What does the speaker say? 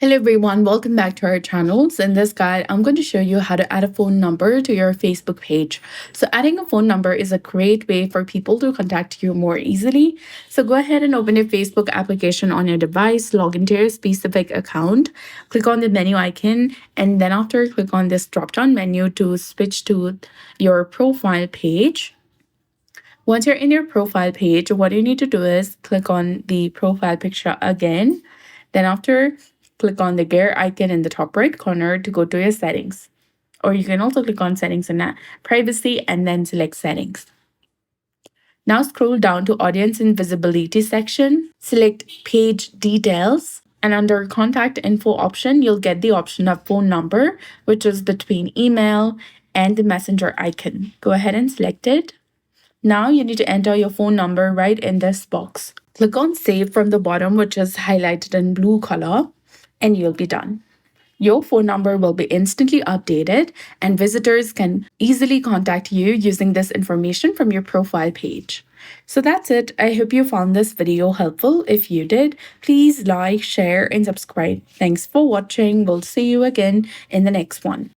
Hello everyone, welcome back to our channels. In this guide, I'm going to show you how to add a phone number to your Facebook page. So adding a phone number is a great way for people to contact you more easily. So go ahead and open your Facebook application on your device, log into your specific account, click on the menu icon, and then after click on this drop-down menu to switch to your profile page. Once you're in your profile page, what you need to do is click on the profile picture again. Then after, click on the gear icon in the top right corner to go to your settings. Or you can also click on settings and privacy and then select settings. Now scroll down to audience and visibility section, select page details, and under contact info option, you'll get the option of phone number, which is between email and the messenger icon. Go ahead and select it. Now you need to enter your phone number right in this box. Click on save from the bottom, which is highlighted in blue color, and you'll be done. Your phone number will be instantly updated and visitors can easily contact you using this information from your profile page. So that's it. I hope you found this video helpful. If you did, please like, share, and subscribe. Thanks for watching. We'll see you again in the next one.